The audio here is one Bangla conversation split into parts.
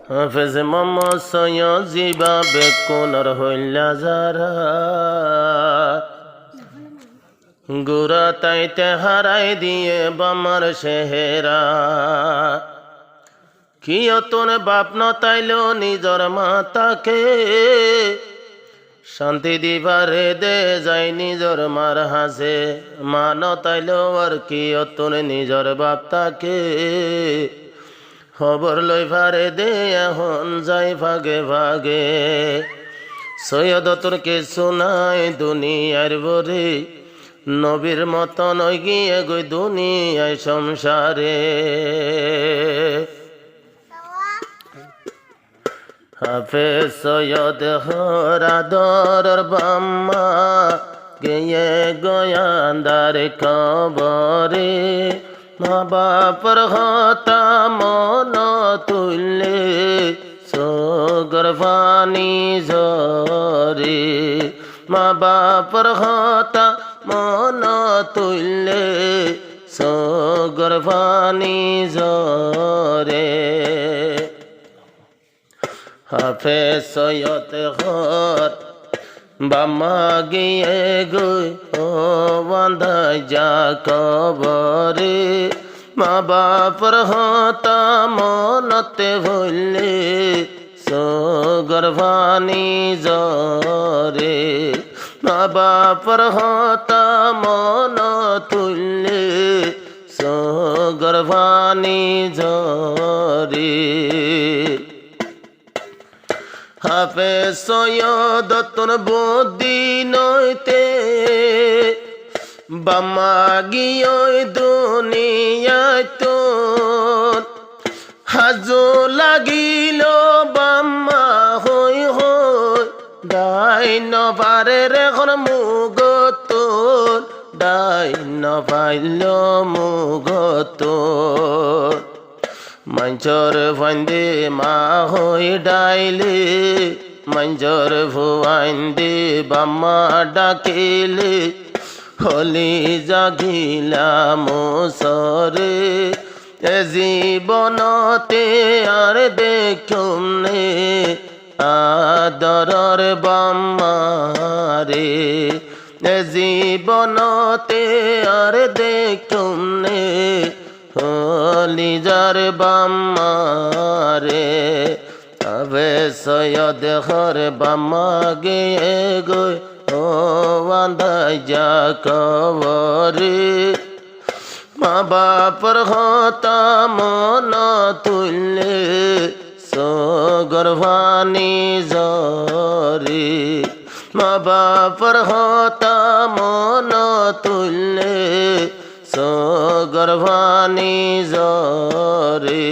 হাফেজ মোহাম্মদ সৈয়দ জিবা বেকুনর হইলা যারা গোরা তাইতে হারাই দিয়ে বামার সেহেরা কিয়তন বাপ ন তাইল নিজর মাতাকে শান্তি দিবারে দে যাই নিজর মার হাসে মা ন তাইল আর কিয়তন নিজর বাপ তাকে খবর লই ফারে দে এখন যাই ভাগে ভাগে সৈয়দ তোর কিছু নাই দুনিয়ার বরে নবীর মতন গিয়ে গই দুনিয়ায় সংসারে হাফেজ সৈয়দ হরাদর বাম্মা গিয়ে গয়ান্দার কবরে মা বাপর হতা মন তুললে সগর্ভানি ঝরে মা বাপর হতা মন তুললে সগর্ভানি ঝরে হাফেজ সৈয়দ হর বাম্মা গিয়ে গই ও বান্ধা যা কবরে মা বাপর হতা মনতে ভুললে সগর্ভানি ঝরে মা বাপর হতা মন তুললে সগর্ভানি ঝরে হাফেজ সৈয়দ তোর বুদ্ধি নইতে বাম্মা গিয়ে দুনিয়ায় তোর হাজো লাগিল বাম্মা হই হই ডাই নবারের এখন মুগ তোর ডাই নবাইল মুগ তোর মঞ্জর ভাইন্দে মা হই ডাইলে মঞ্জর ভুয়াইন্দে বাম্মা ডাকিলে হলি জাগিলা মোসরে এ জীবনতে আর দেখুম নে আদরর বাম্মারে এ জীবনতে আর দেখুম নে হলি যার বাম্মারে আবে সৈয়দ হর বাম্মা গিয়ে গই ও বান্ধাই যা কবরে মা বাপর হতা মন তুললে সগর্ভানি ঝরে মা বাপর হতা মন তুললে সগর্ভানি ঝরে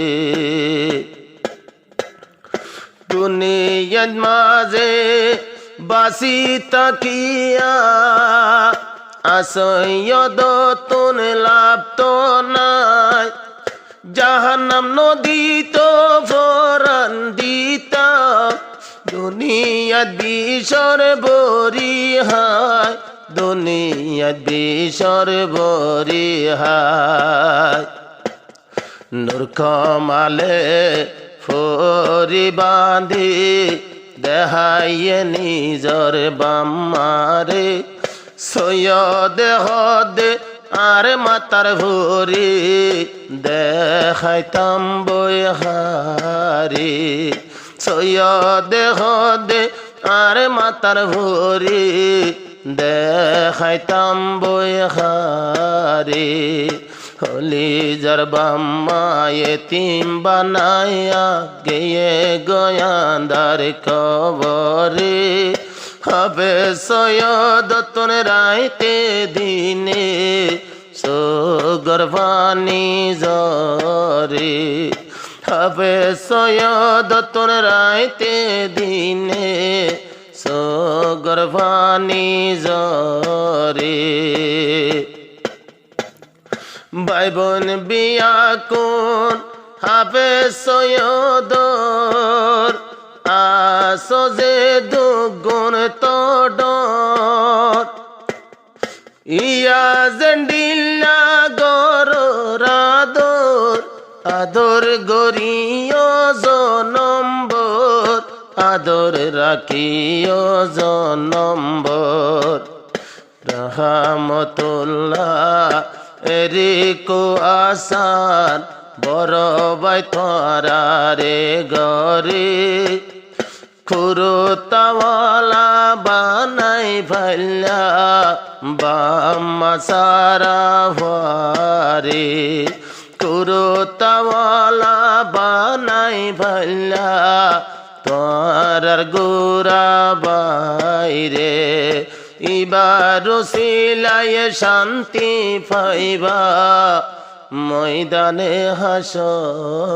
দুনিয়ার মাঝে বাসি তাকিয়া আসৈয়দ তুন লাভ তো নাই জাহান্নাম নদী তো ভরান দিতা দুনিয়ার বিষর বরি হায় দুনিয়ার বিষর বরি হায় নূর কমালে ফরি বাঁধি দেহাইয়ে নিজর বাম্মারে সৈয়দ হদে আর মাতার ভরি দেখাইতাম বই হারি সৈয়দ হদে আর মাতার ভরি দেখাইতাম বই হারি হলি যার বাম্মা এতিম বানাইয়া গিয়ে গয়ান্দার কবরে হবে সৈয়দ তোর রাইতে দিনে সগর্ভানি ঝরে হবে সৈয়দ তোর রাইতে দিনে সগর্ভানি ঝরে ভাই বোন বিয়া কোন হাফেজ সৈয়দ আসো যে দুগুণ তো ডর ইয়া জন্ডিল্লা গর রাদর আদর গরিয় জনম আদর রাখিও জনম্বর রহমতুল্লাহ এরিকো আসান বড় বাই তোরা রে গরে খুরুতাওয়ালা বানাই ভাল্লা বাম্মা সারা ভারে খুরুতাওয়ালা বানাই ভাল্লা তোরার গোরা বাইরে ইবার সিলায় শান্তি পাইবা ময়দানে হাসরে।